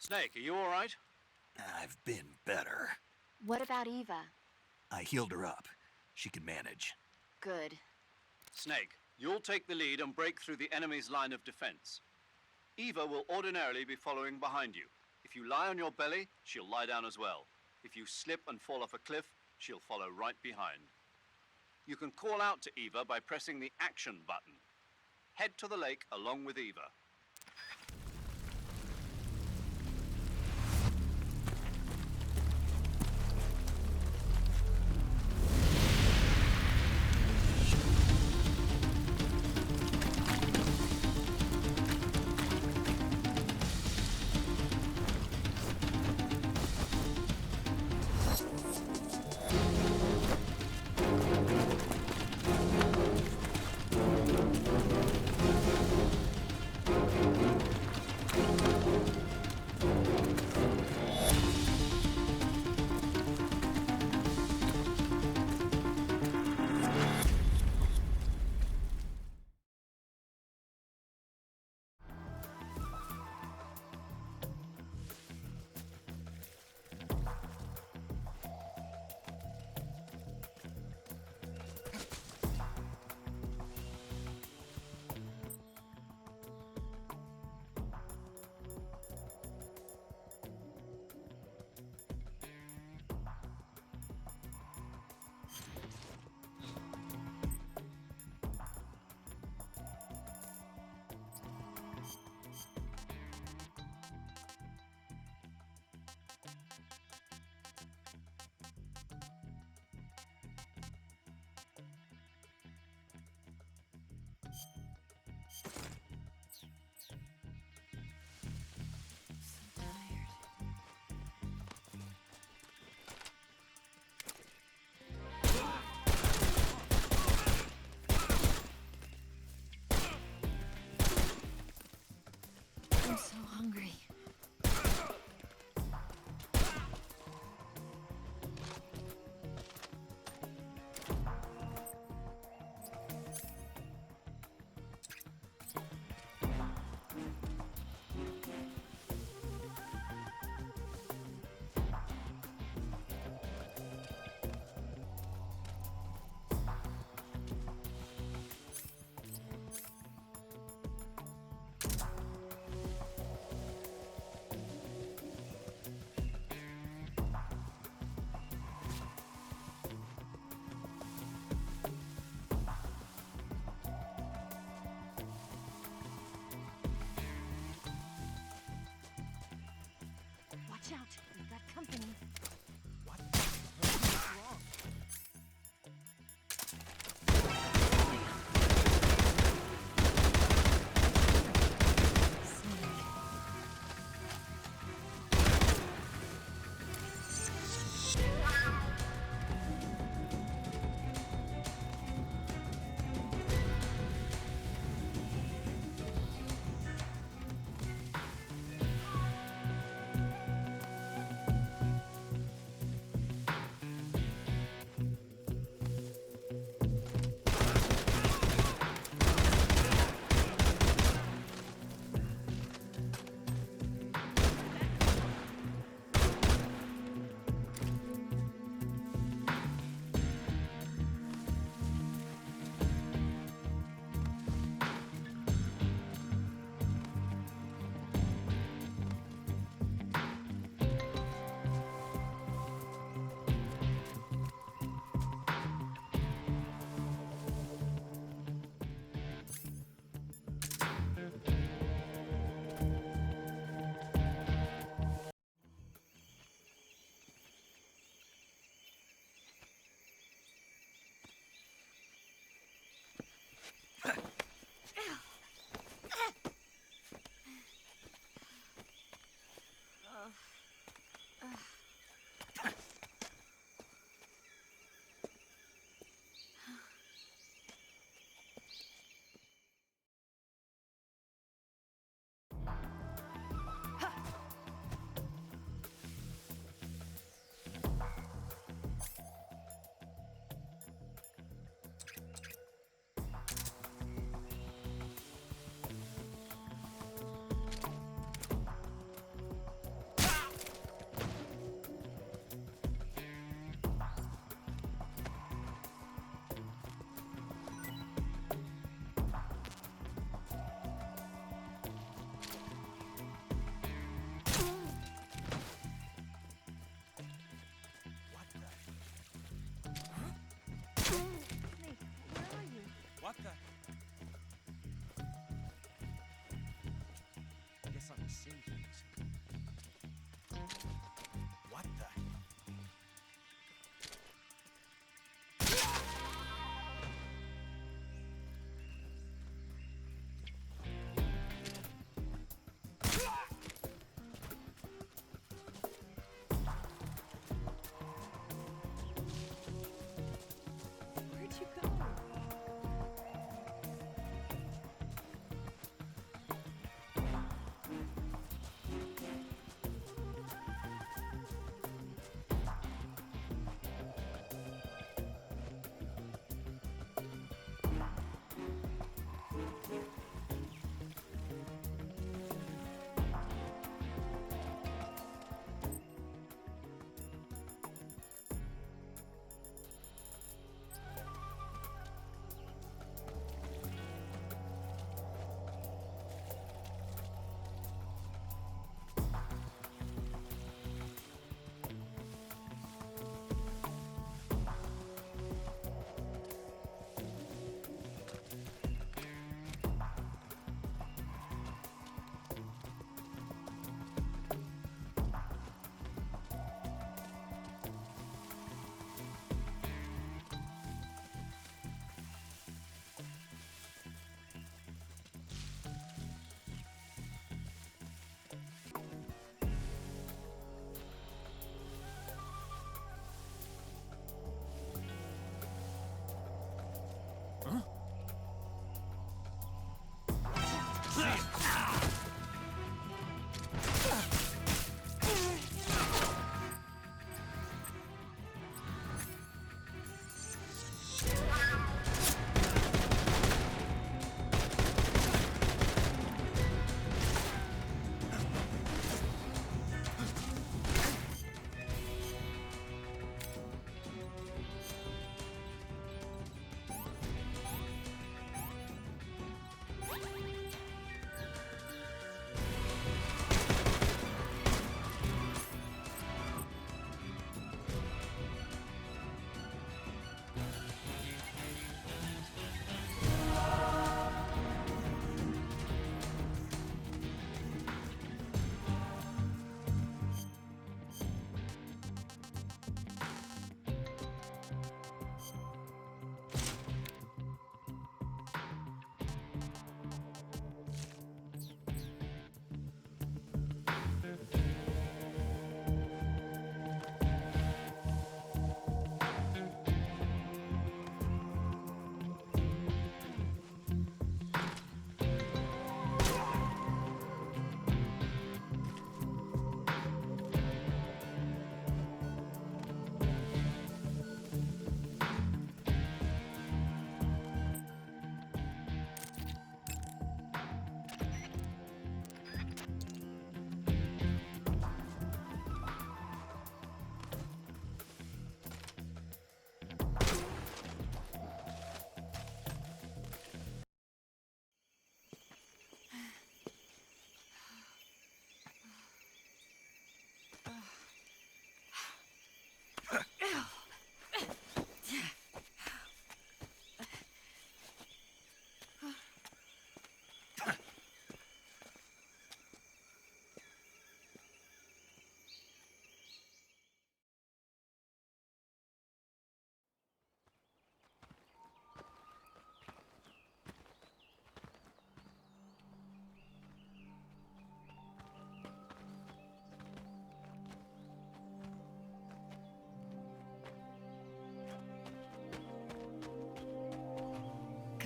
Snake, are you all right? I've been better. What about Eva? I healed her up. She can manage. Good. Snake, you'll take the lead and break through the enemy's line of defense. Eva will ordinarily be following behind you. If you lie on your belly, she'll lie down as well. If you slip and fall off a cliff, she'll follow right behind. You can call out to Eva by pressing the action button. Head to the lake along with Eva. I'm so hungry.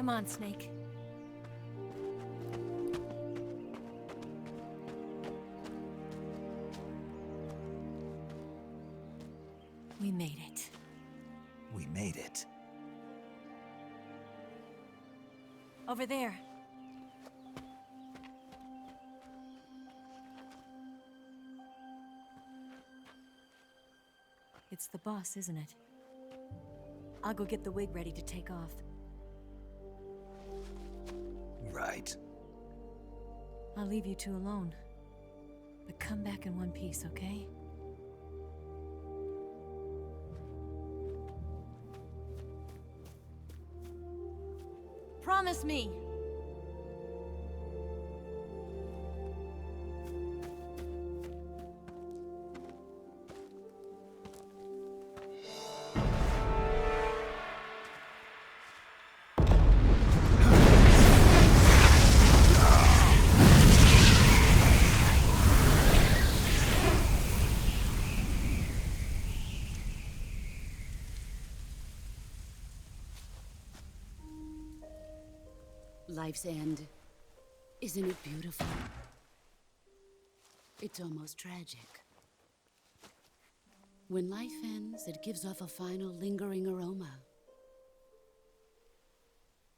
Come on, Snake. We made it. We made it. Over there. It's the boss, isn't it? I'll go get the wig ready to take off. Right. I'll leave you two alone. But come back in one piece, okay? Promise me! Life's end. Isn't it beautiful? It's almost tragic. When life ends, it gives off a final lingering aroma.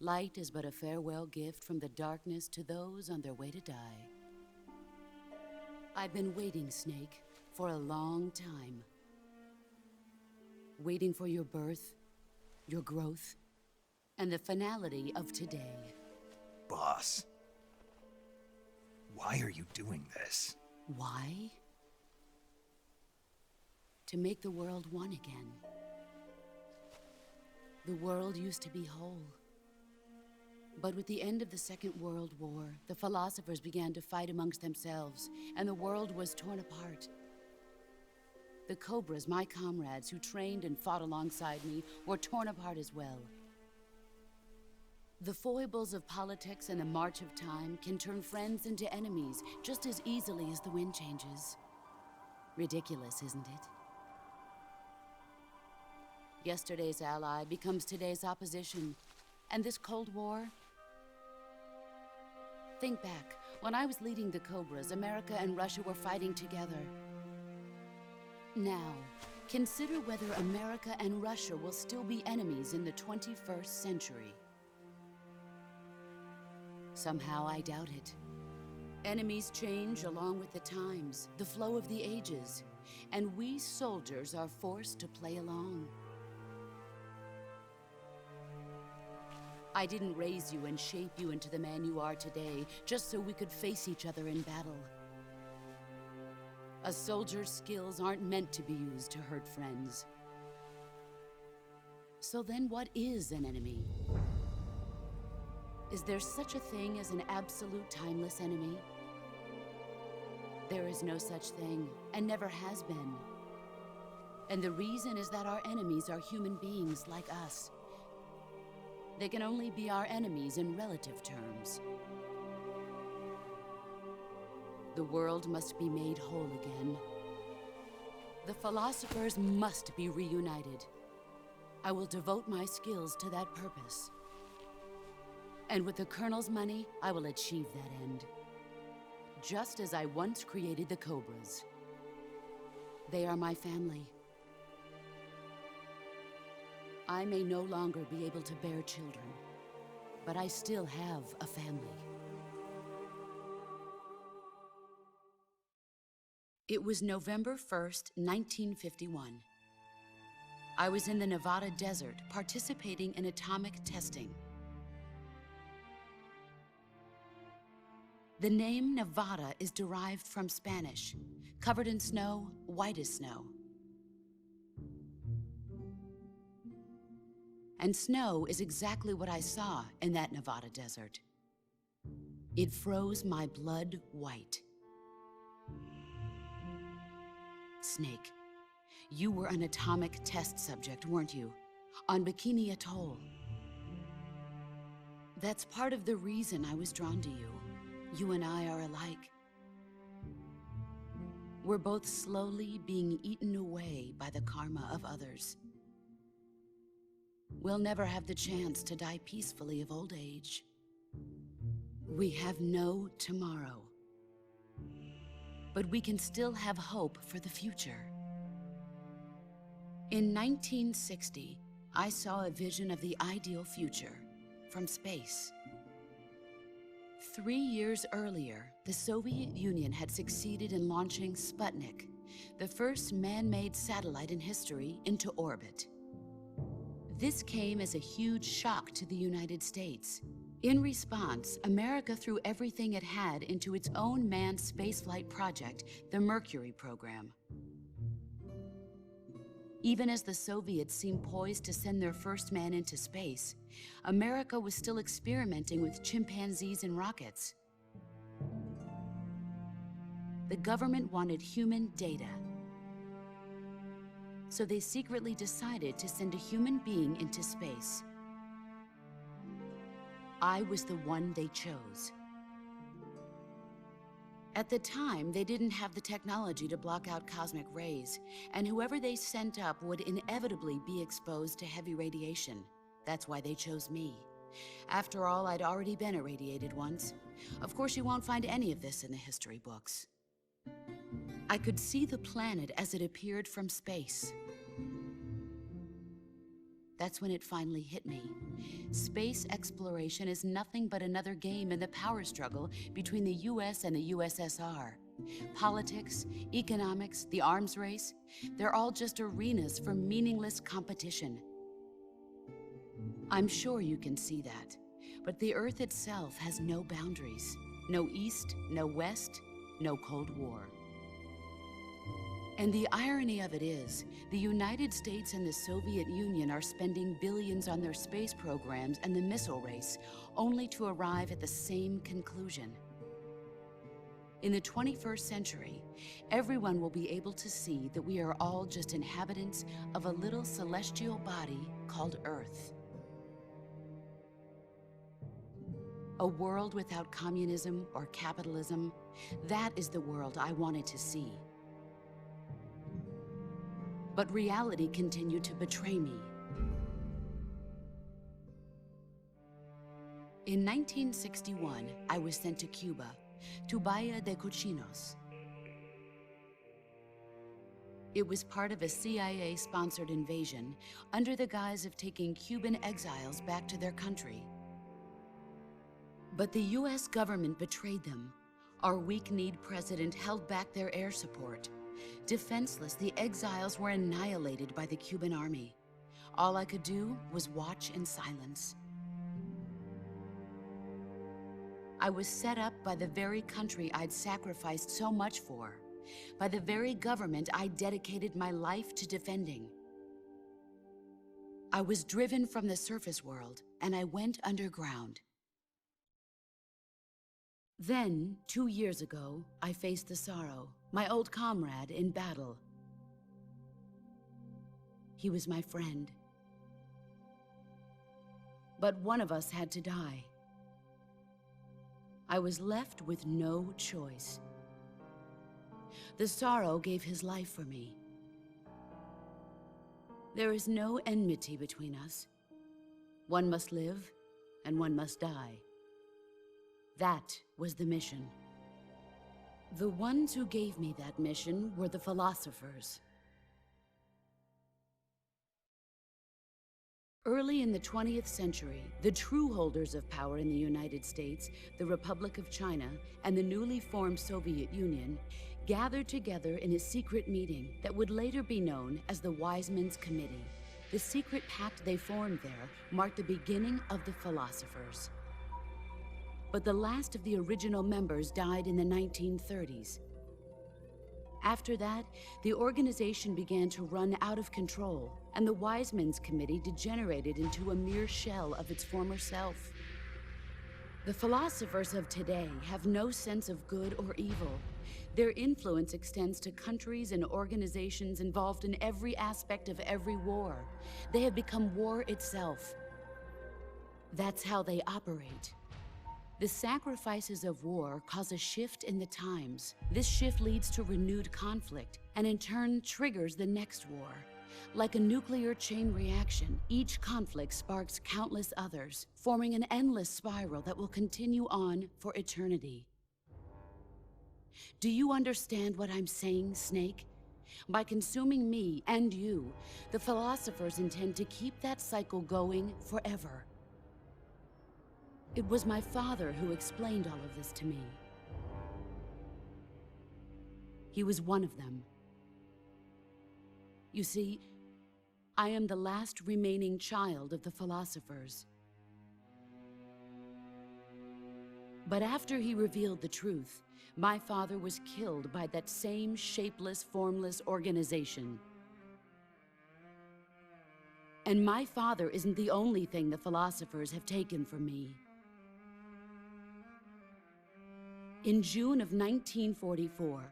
Light is but a farewell gift from the darkness to those on their way to die. I've been waiting, Snake, for a long time. Waiting for your birth, your growth, and the finality of today. Boss. Why are you doing this? Why? To make the world one again. The world used to be whole. But with the end of the Second World War, the philosophers began to fight amongst themselves, and the world was torn apart. The Cobras, my comrades who trained and fought alongside me, were torn apart as well. The foibles of politics and the march of time can turn friends into enemies just as easily as the wind changes. Ridiculous, isn't it? Yesterday's ally becomes today's opposition. And this Cold War? Think back. When I was leading the Cobras, America and Russia were fighting together. Now, consider whether America and Russia will still be enemies in the 21st century. Somehow I doubt it. Enemies change along with the times, the flow of the ages, and we soldiers are forced to play along. I didn't raise you and shape you into the man you are today just so we could face each other in battle. A soldier's skills aren't meant to be used to hurt friends. So then what is an enemy? Is there such a thing as an absolute timeless enemy? There is no such thing, and never has been. And the reason is that our enemies are human beings like us. They can only be our enemies in relative terms. The world must be made whole again. The philosophers must be reunited. I will devote my skills to that purpose. And with the Colonel's money, I will achieve that end. Just as I once created the Cobras. They are my family. I may no longer be able to bear children, but I still have a family. It was November 1st, 1951. I was in the Nevada desert participating in atomic testing. The name Nevada is derived from Spanish, covered in snow, white as snow. And snow is exactly what I saw in that Nevada desert. It froze my blood white. Snake, you were an atomic test subject, weren't you? On Bikini Atoll. That's part of the reason I was drawn to you. You and I are alike. We're both slowly being eaten away by the karma of others. we'll never have the chance to die peacefully of old age. We have no tomorrow. But we can still have hope for the future. In 1960, I saw a vision of the ideal future from space. 3 years earlier, the Soviet Union had succeeded in launching Sputnik, the first man-made satellite in history, into orbit. This came as a huge shock to the United States. In response, America threw everything it had into its own manned spaceflight project, the Mercury program. Even as the Soviets seemed poised to send their first man into space, America was still experimenting with chimpanzees and rockets. The government wanted human data. So they secretly decided to send a human being into space. I was the one they chose. At the time, they didn't have the technology to block out cosmic rays, and whoever they sent up would inevitably be exposed to heavy radiation. That's why they chose me. After all, I'd already been irradiated once. Of course, you won't find any of this in the history books. I could see the planet as it appeared from space. That's when it finally hit me. Space exploration is nothing but another game in the power struggle between the US and the USSR. Politics, economics, the arms race, they're all just arenas for meaningless competition. I'm sure you can see that, but the Earth itself has no boundaries. No East, no West, no Cold War. And the irony of it is, the United States and the Soviet Union are spending billions on their space programs and the missile race, only to arrive at the same conclusion. In the 21st century, everyone will be able to see that we are all just inhabitants of a little celestial body called Earth. A world without communism or capitalism, that is the world I wanted to see. But reality continued to betray me. In 1961, I was sent to Cuba, to Bahia de Cochinos. It was part of a CIA-sponsored invasion under the guise of taking Cuban exiles back to their country. But the US government betrayed them. Our weak-kneed president held back their air support. Defenseless, the exiles were annihilated by the Cuban army. All I could do was watch in silence. I was set up by the very country I'd sacrificed so much for, by the very government I dedicated my life to defending. I was driven from the surface world, and I went underground. Then, 2 years ago, I faced the Sorrow, my old comrade in battle. He was my friend. But one of us had to die. I was left with no choice. The Sorrow gave his life for me. There is no enmity between us. One must live, and one must die. That was the mission. The ones who gave me that mission were the philosophers. Early in the 20th century, the true holders of power in the United States, the Republic of China, and the newly formed Soviet Union gathered together in a secret meeting that would later be known as the Wiseman's Committee. The secret pact they formed there marked the beginning of the philosophers. But the last of the original members died in the 1930s. After that, the organization began to run out of control, and the Wiseman's Committee degenerated into a mere shell of its former self. The philosophers of today have no sense of good or evil. Their influence extends to countries and organizations involved in every aspect of every war. They have become war itself. That's how they operate. The sacrifices of war cause a shift in the times. This shift leads to renewed conflict, and in turn triggers the next war. Like a nuclear chain reaction, each conflict sparks countless others, forming an endless spiral that will continue on for eternity. Do you understand what I'm saying, Snake? By consuming me and you, the philosophers intend to keep that cycle going forever. It was my father who explained all of this to me. He was one of them. You see, I am the last remaining child of the philosophers. But after he revealed the truth, my father was killed by that same shapeless, formless organization. And my father isn't the only thing the philosophers have taken from me. In June of 1944,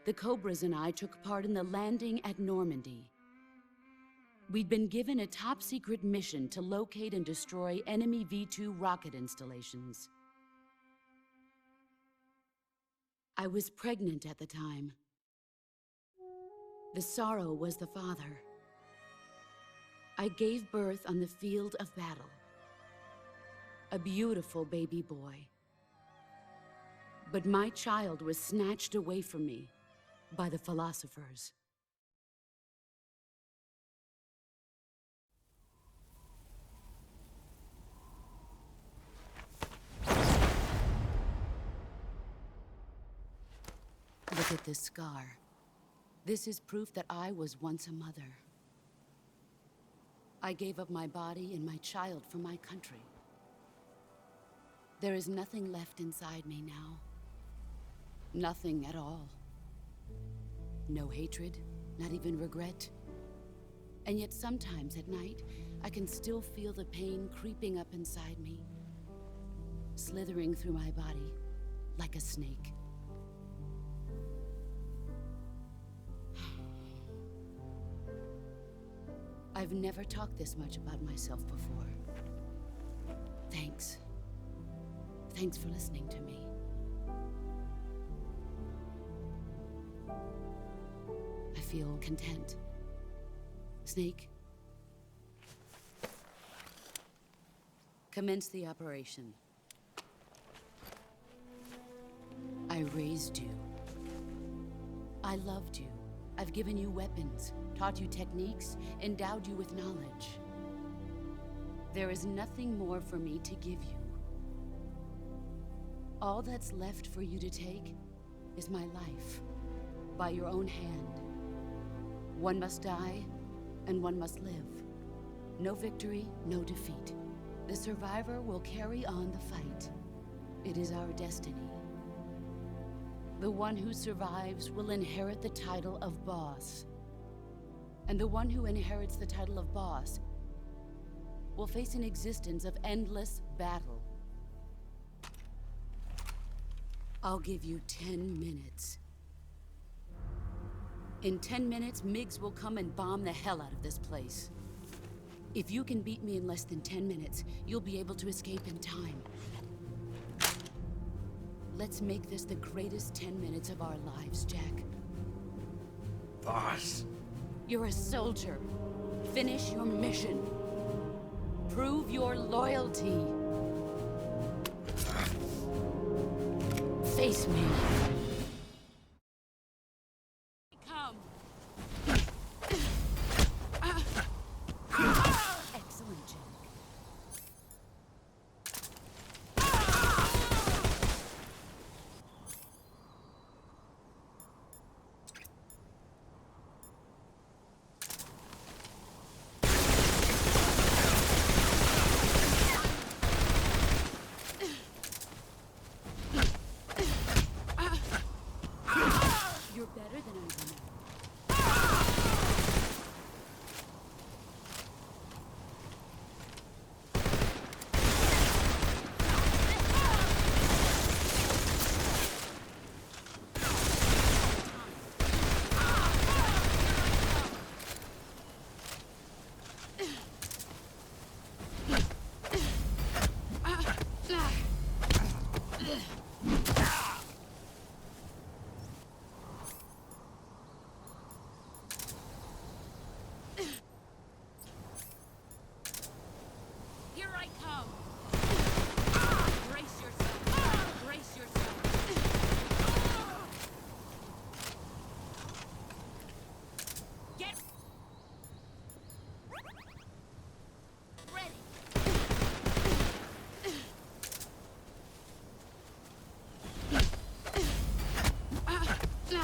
the Cobras and I took part in the landing at Normandy. We'd been given a top-secret mission to locate and destroy enemy V-2 rocket installations. I was pregnant at the time. The sorrow was the father. I gave birth on the field of battle. A beautiful baby boy. But my child was snatched away from me by the philosophers. Look at this scar. This is proof that I was once a mother. I gave up my body and my child for my country. There is nothing left inside me now. Nothing at all. No hatred, not even regret. And yet sometimes at night, I can still feel the pain creeping up inside me, slithering through my body like a snake. I've never talked this much about myself before. Thanks. Thanks for listening to me. I feel content. Snake, commence the operation. I raised you. I loved you. I've given you weapons, taught you techniques, endowed you with knowledge. There is nothing more for me to give you. All that's left for you to take is my life, by your own hand. One must die, and one must live. No victory, no defeat. The survivor will carry on the fight. It is our destiny. The one who survives will inherit the title of boss. And the one who inherits the title of boss will face an existence of endless battle. I'll give you 10 minutes. In 10 minutes, MiGs will come and bomb the hell out of this place. If you can beat me in less than 10 minutes, you'll be able to escape in time. Let's make this the greatest 10 minutes of our lives, Jack. Boss. You're a soldier. Finish your mission. Prove your loyalty. Face me. Come. Excellent, Jack. You're better than I remember. Here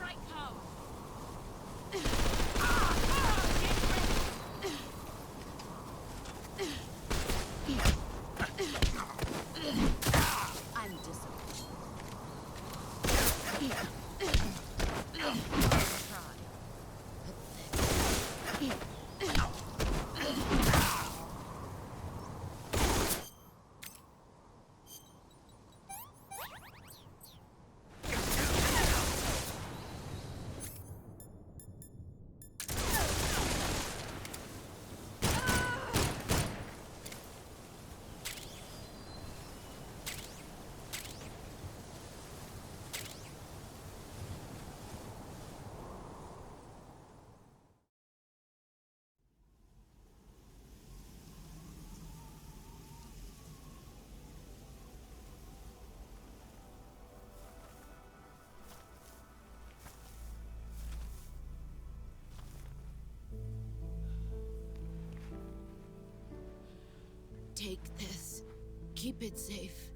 I come! I'm disappointed. Take this. Keep it safe.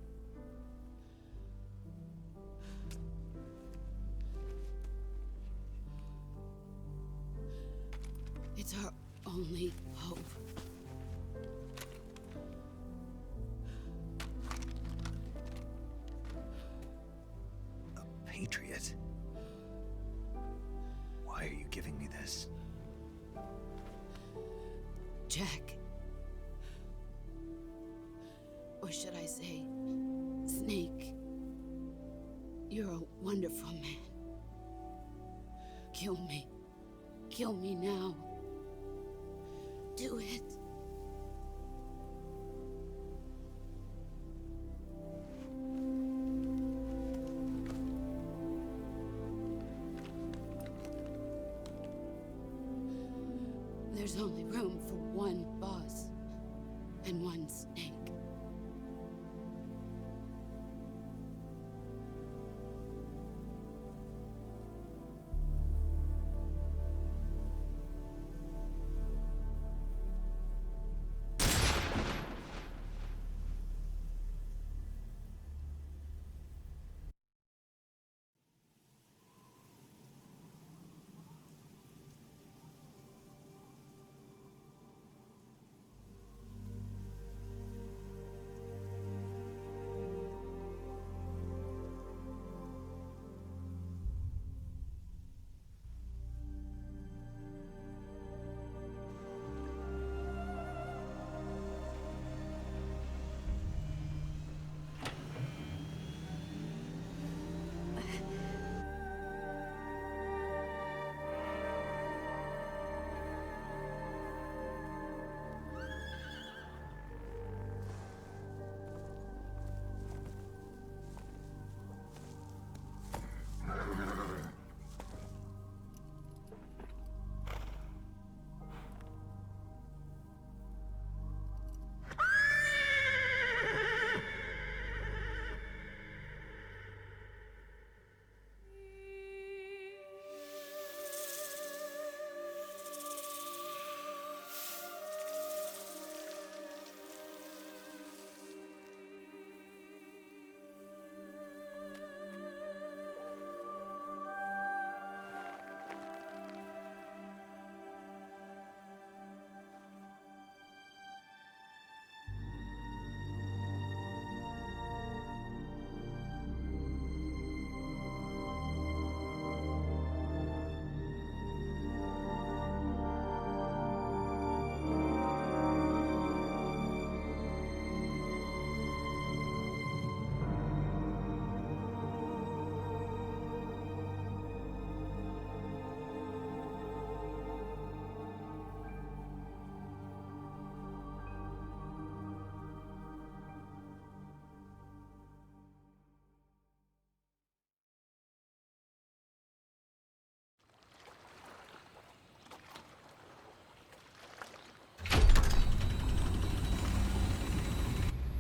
It's our only hope. A patriot? Why are you giving me this? Jack. Or should I say, Snake? You're a wonderful man. Kill me. Kill me now. Do it. There's only room for one boss and one snake.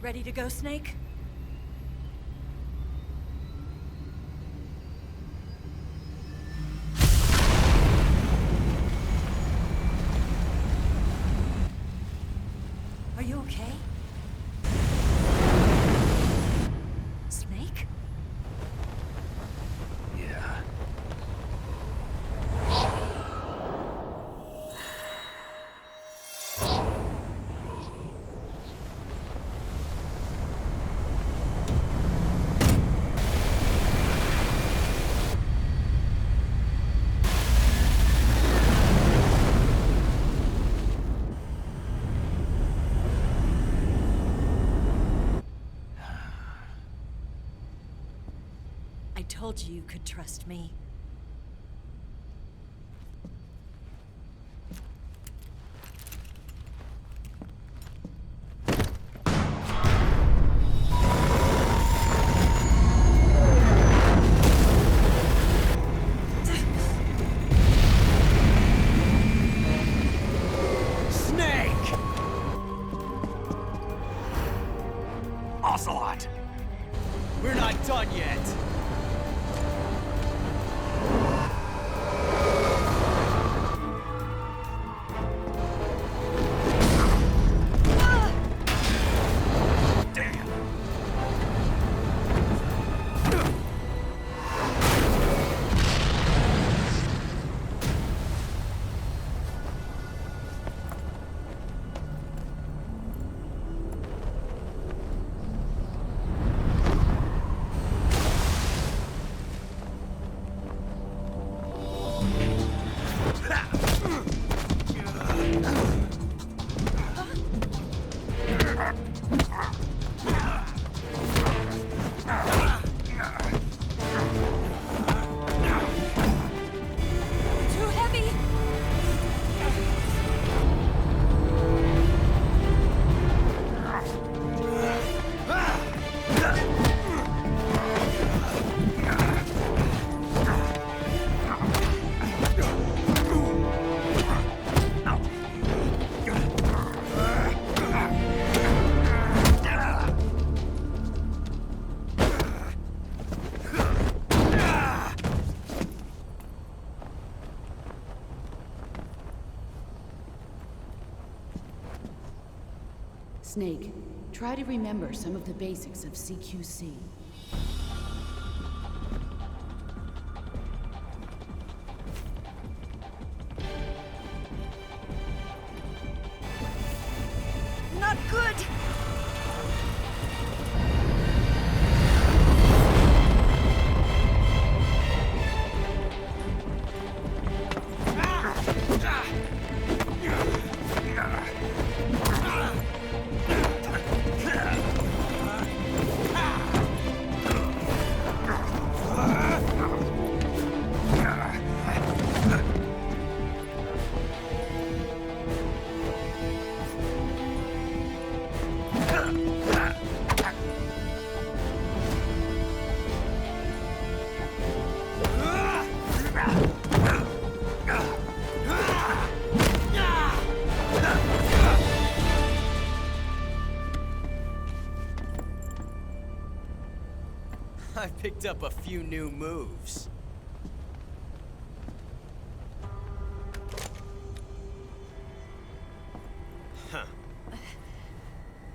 Ready to go, Snake? Are you okay? Snake? Yeah. I told you you could trust me. Snake! Ocelot! We're not done yet! Damn! Too heavy! Snake, try to remember some of the basics of CQC. Not good! I picked up a few new moves. Huh.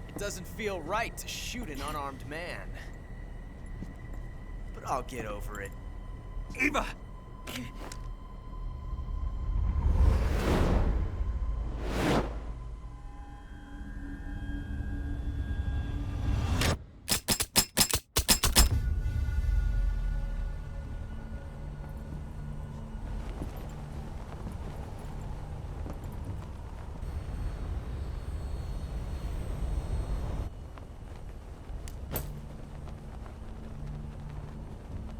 It doesn't feel right to shoot an unarmed man. But I'll get over it. Eva!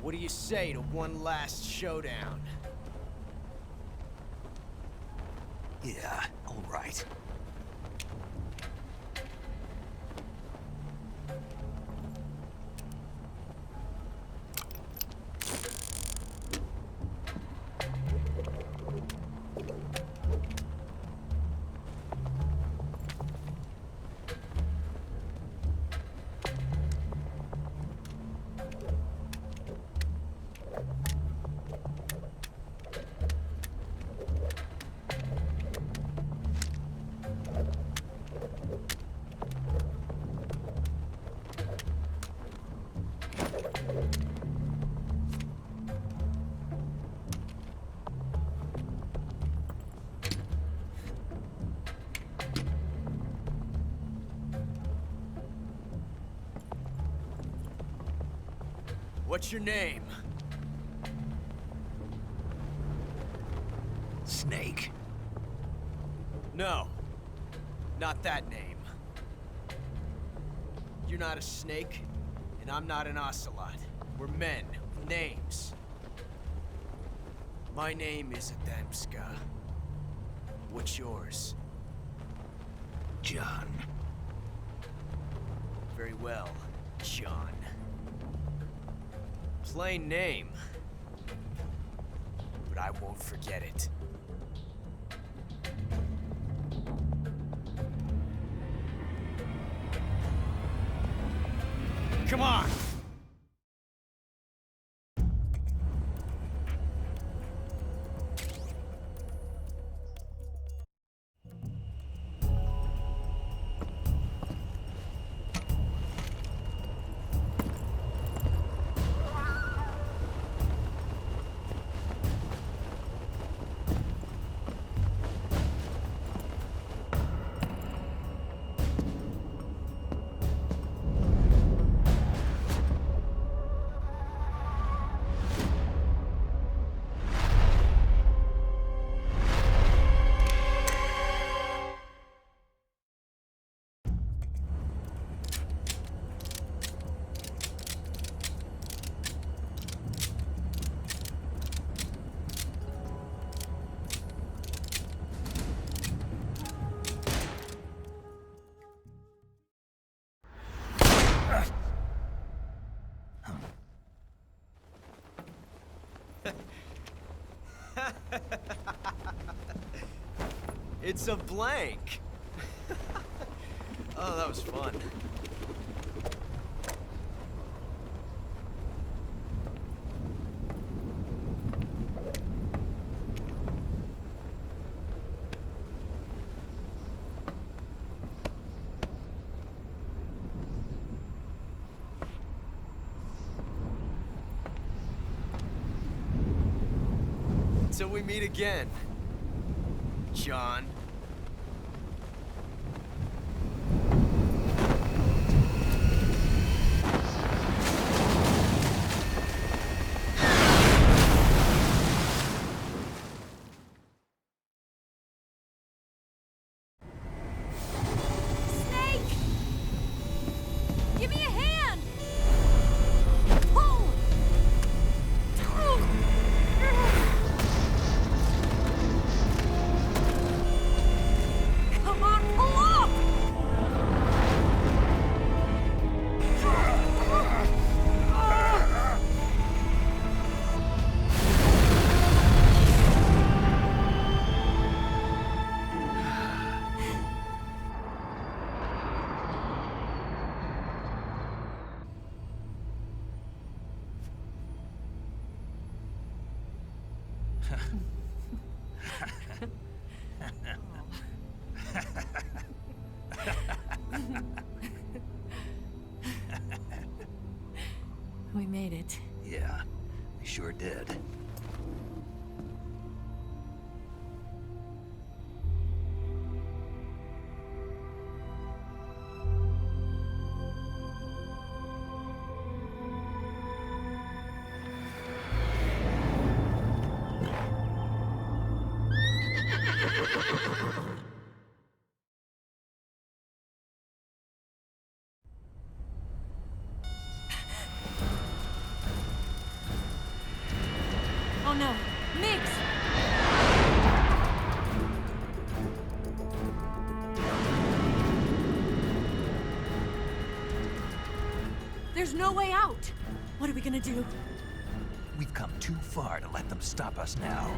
What do you say to one last showdown? Yeah, all right. What's your name? Snake. No. Not that name. You're not a snake, and I'm not an ocelot. We're men with names. My name is Adamska. What's yours? John. Very well, John. Plain name. But I won't forget it. Come on! It's a blank. Oh, that was fun. Till we meet again, John. Snake! Give me a hand! Pull! Come on, pull up! We made it. Yeah, we sure did. Oh no, Mix! There's no way out! What are we gonna do? We've come too far to let them stop us now.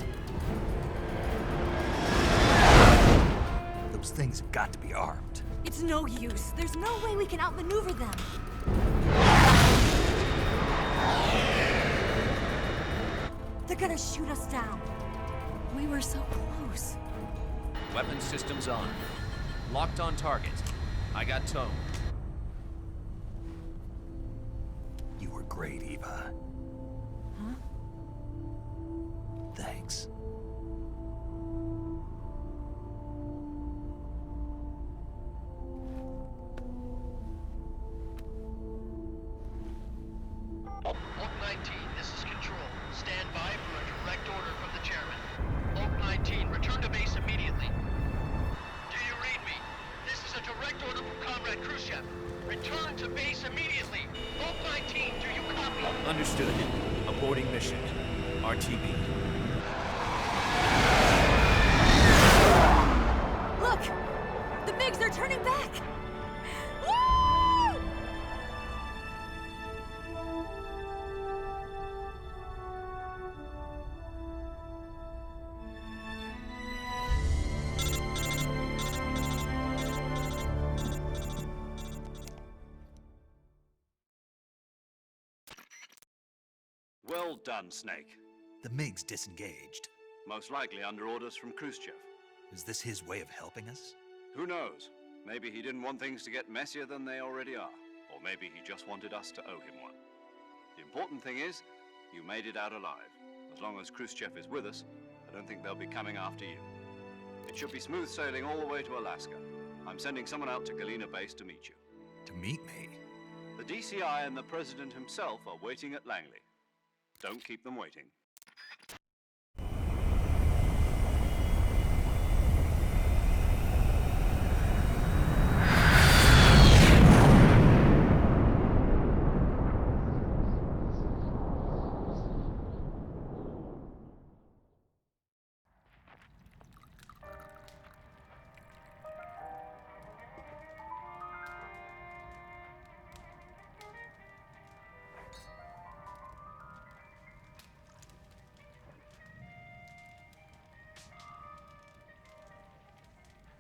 Those things have got to be armed. It's no use. There's no way we can outmaneuver them. They're gonna shoot us down. We were so close. Weapon systems on. Locked on target. I got tone. You were great, Eva. Huh? Thanks. Hawk 19, this is Control. Stand by for a direct order from the chairman. Oak 19, return to base immediately. Do you read me? This is a direct order from Comrade Khrushchev. Return to base immediately. Oak 19, do you copy? Understood. Aborting mission. RTB. Look! The MiGs, they're turning back! Woo! Well done, Snake. The MiGs disengaged. Most likely under orders from Khrushchev. Is this his way of helping us? Who knows? Maybe he didn't want things to get messier than they already are. Or maybe he just wanted us to owe him one. The important thing is, you made it out alive. As long as Khrushchev is with us, I don't think they'll be coming after you. It should be smooth sailing all the way to Alaska. I'm sending someone out to Galena Base to meet you. To meet me? The DCI and the President himself are waiting at Langley. Don't keep them waiting.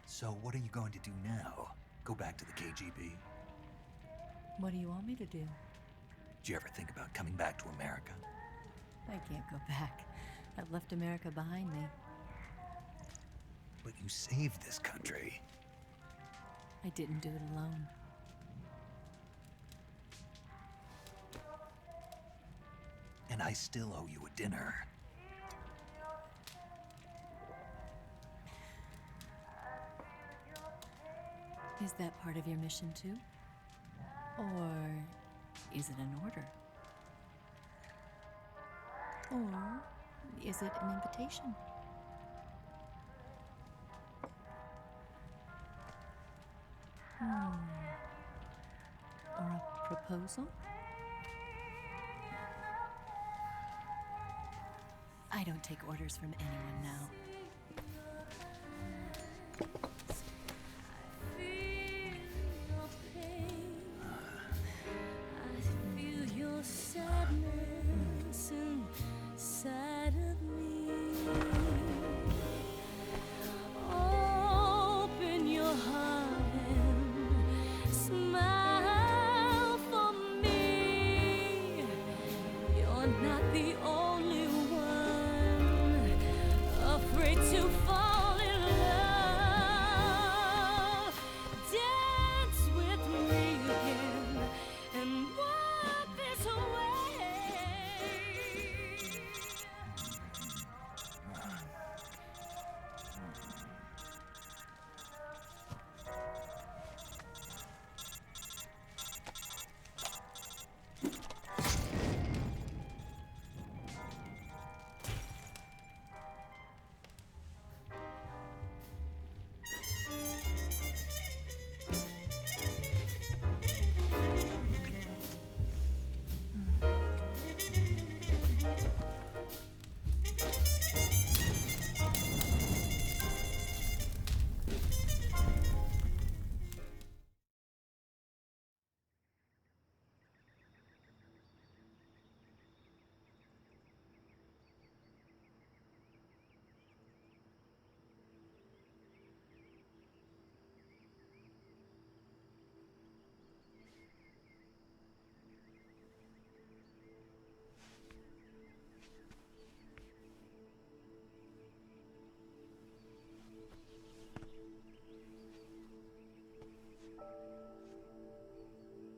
So what are you going to do now? Go back to the KGB? What do you want me to do? Did you ever think about coming back to America? I can't go back. I've left America behind me. But you saved this country. I didn't do it alone. And I still owe you a dinner. Is that part of your mission too? Or is it an order? Or is it an invitation? Or a proposal? I don't take orders from anyone now.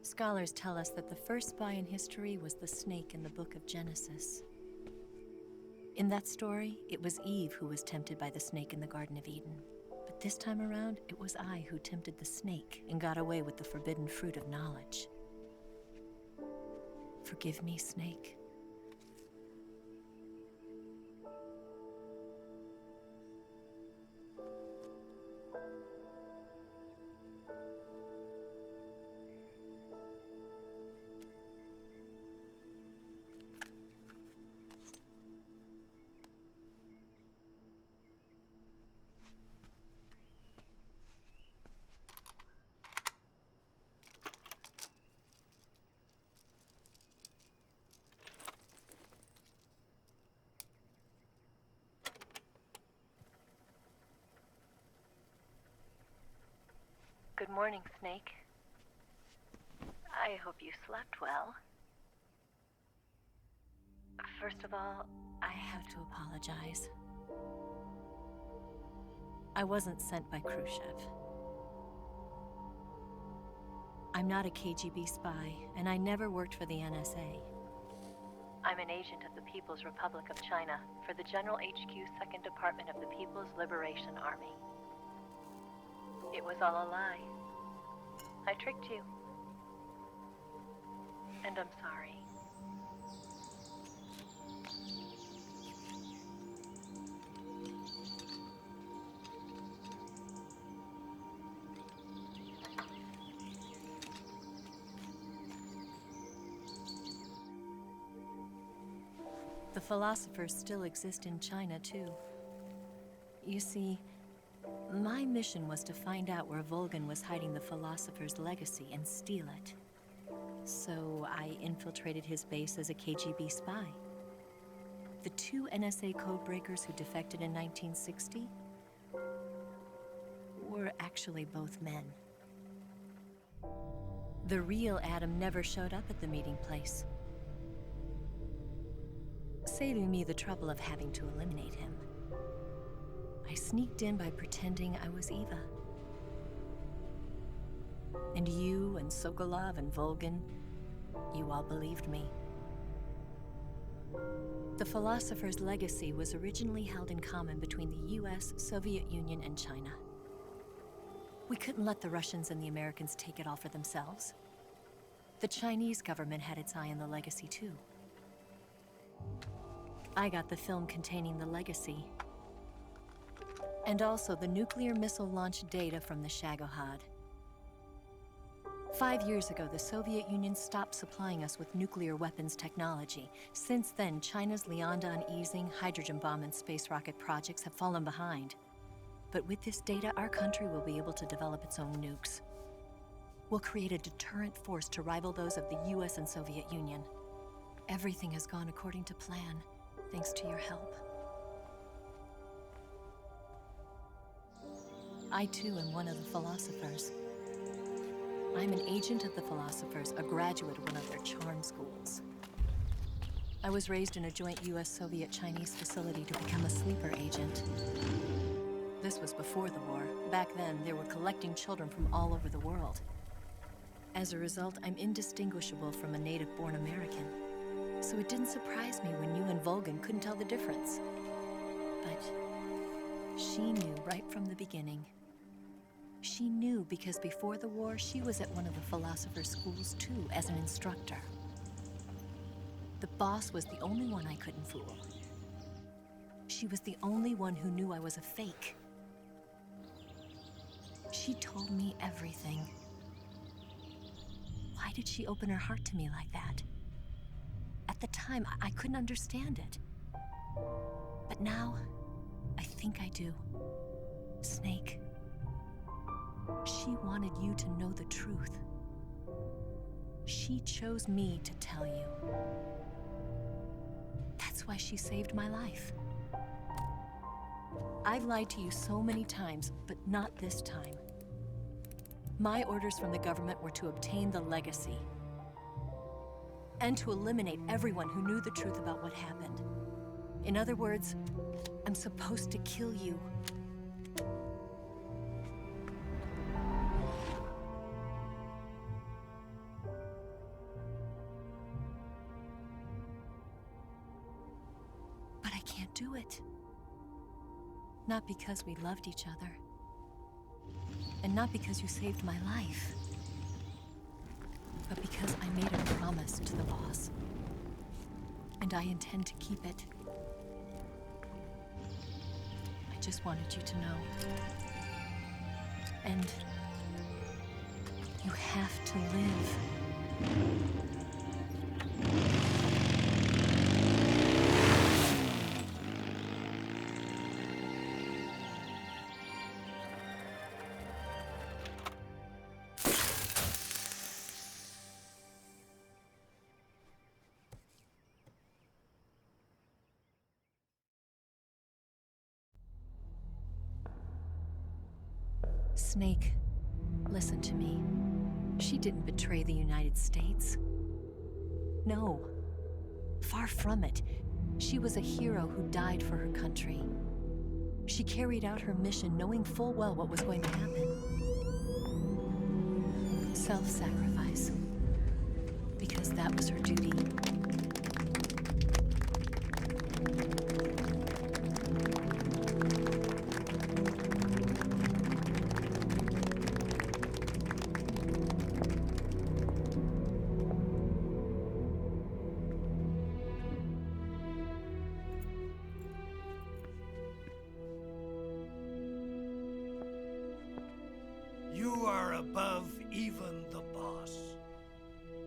Scholars tell us that the first spy in history was the snake in the book of Genesis. In that story, it was Eve who was tempted by the snake in the Garden of Eden. But this time around, it was I who tempted the snake and got away with the forbidden fruit of knowledge. Forgive me, Snake. morning, Snake. I hope you slept well. First of all, I have to apologize. I wasn't sent by Khrushchev. I'm not a KGB spy, and I never worked for the NSA. I'm an agent of the People's Republic of China for the General HQ 2nd Department of the People's Liberation Army. It was all a lie. I tricked you. And I'm sorry. The philosophers still exist in China, too. You see, my mission was to find out where Volgin was hiding the philosopher's legacy and steal it. So I infiltrated his base as a KGB spy. The 2 NSA codebreakers who defected in 1960 were actually both men. The real Adam never showed up at the meeting place, saving me the trouble of having to eliminate him. I sneaked in by pretending I was Eva. And you and Sokolov and Volgin, you all believed me. The philosopher's legacy was originally held in common between the US, Soviet Union, and China. We couldn't let the Russians and the Americans take it all for themselves. The Chinese government had its eye on the legacy, too. I got the film containing the legacy, and also the nuclear missile launch data from the Shagohod. 5 years ago, the Soviet Union stopped supplying us with nuclear weapons technology. Since then, China's Liaodong easing, hydrogen bomb, and space rocket projects have fallen behind. But with this data, our country will be able to develop its own nukes. We'll create a deterrent force to rival those of the US and Soviet Union. Everything has gone according to plan, thanks to your help. I too am one of the philosophers. I'm an agent of the philosophers, a graduate of one of their charm schools. I was raised in a joint US-Soviet-Chinese facility to become a sleeper agent. This was before the war. Back then, they were collecting children from all over the world. As a result, I'm indistinguishable from a native-born American. So it didn't surprise me when you and Volgin couldn't tell the difference. But she knew right from the beginning. She knew because before the war, she was at one of the philosopher's schools too, as an instructor. The boss was the only one I couldn't fool. She was the only one who knew I was a fake. She told me everything. Why did she open her heart to me like that? At the time, I couldn't understand it. But now, I think I do. Snake. She wanted you to know the truth. She chose me to tell you. That's why she saved my life. I've lied to you so many times, but not this time. My orders from the government were to obtain the legacy and to eliminate everyone who knew the truth about what happened. In other words, I'm supposed to kill you. But I can't do it. Not because we loved each other. And not because you saved my life. But because I made a promise to the boss. And I intend to keep it. I just wanted you to know. And you have to live. Snake, Listen to me. She didn't betray the United States. No. Far from it. She was a hero who died for her country. She carried out her mission knowing full well what was going to happen. Self-sacrifice. Because that was her duty. You are above even the boss.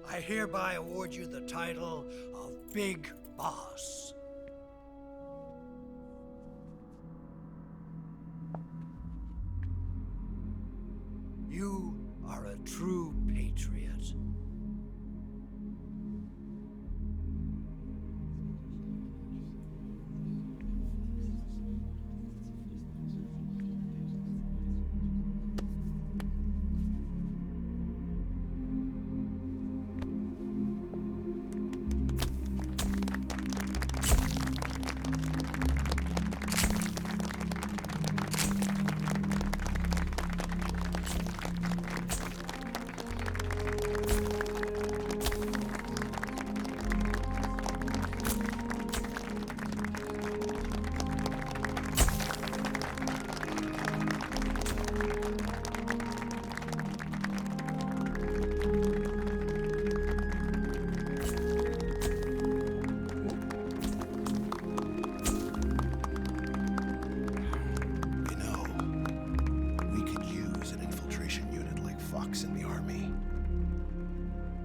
I hereby award you the title of Big Boss. You are a true patriot.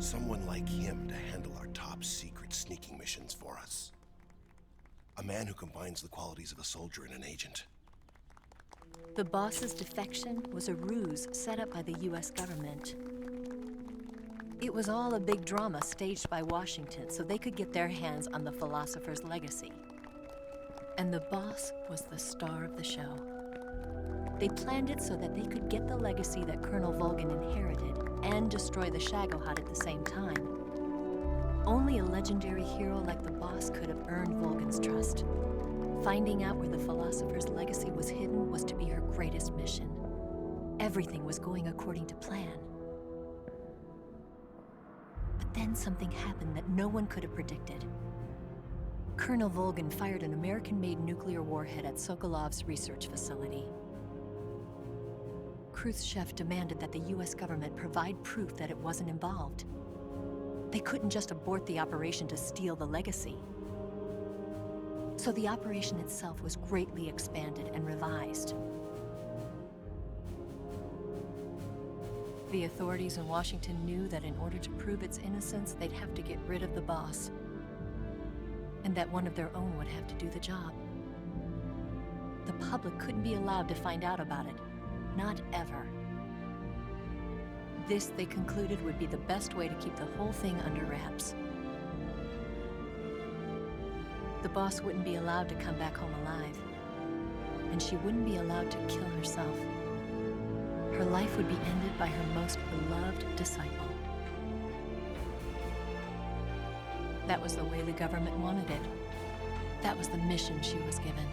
Someone like him to handle our top secret sneaking missions for us. A man who combines the qualities of a soldier and an agent. The boss's defection was a ruse set up by the US government. It was all a big drama staged by Washington so they could get their hands on the philosopher's legacy. And the boss was the star of the show. They planned it so that they could get the legacy that Colonel Volgin inherited and destroy the Shagohod at the same time. Only a legendary hero like the boss could have earned Volgin's trust. Finding out where the philosopher's legacy was hidden was to be her greatest mission. Everything was going according to plan. But then something happened that no one could have predicted. Colonel Volgin fired an American-made nuclear warhead at Sokolov's research facility. Khrushchev demanded that the US government provide proof that it wasn't involved. They couldn't just abort the operation to steal the legacy. So the operation itself was greatly expanded and revised. The authorities in Washington knew that in order to prove its innocence, they'd have to get rid of the boss, and that one of their own would have to do the job. The public couldn't be allowed to find out about it. Not ever. This, they concluded, would be the best way to keep the whole thing under wraps. The boss wouldn't be allowed to come back home alive, and she wouldn't be allowed to kill herself. Her life would be ended by her most beloved disciple. That was the way the government wanted it. That was the mission she was given,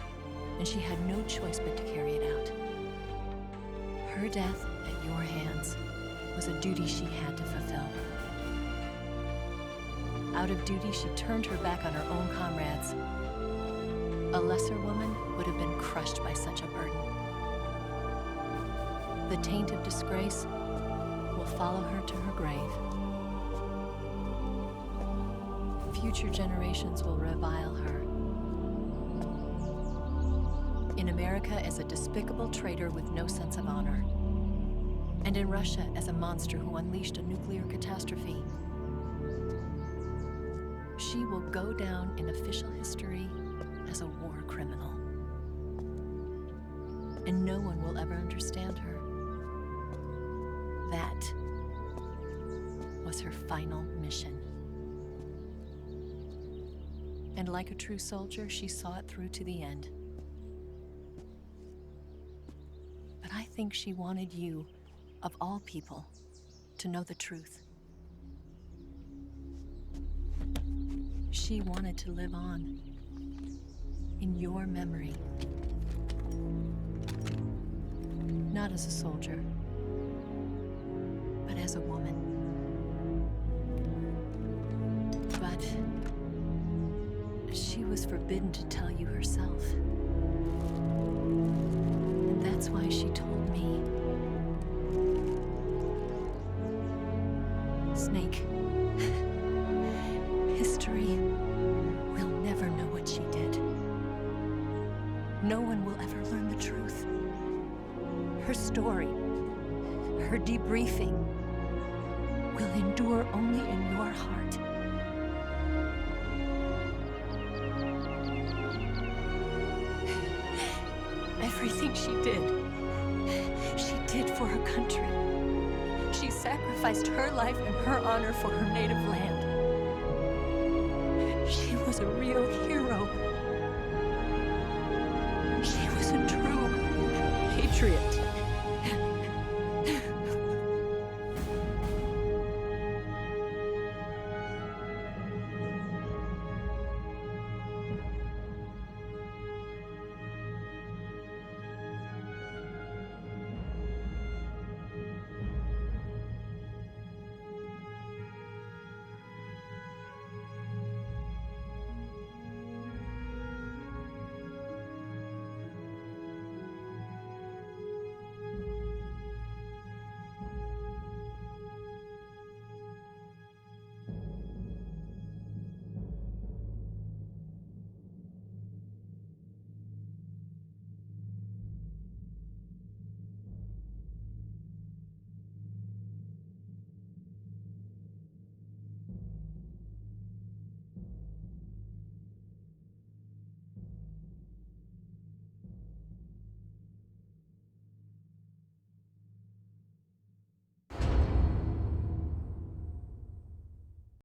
and she had no choice but to carry it out. Her death at your hands was a duty she had to fulfill. Out of duty, she turned her back on her own comrades. A lesser woman would have been crushed by such a burden. The taint of disgrace will follow her to her grave. Future generations will revile her. In America as a despicable traitor with no sense of honor. And in Russia as a monster who unleashed a nuclear catastrophe. She will go down in official history as a war criminal. And no one will ever understand her. That was her final mission. And like a true soldier, she saw it through to the end. But I think she wanted you of all people, to know the truth. She wanted to live on, in your memory. Not as a soldier, but as a woman. But she was forbidden to tell you herself. And that's why she told me. Snake, history will never know what she did. No one will ever learn the truth. Her story, her debriefing, will endure only in your heart. Everything she did for her country. She sacrificed her life and her honor for her native land. She was a real hero. She was a true patriot.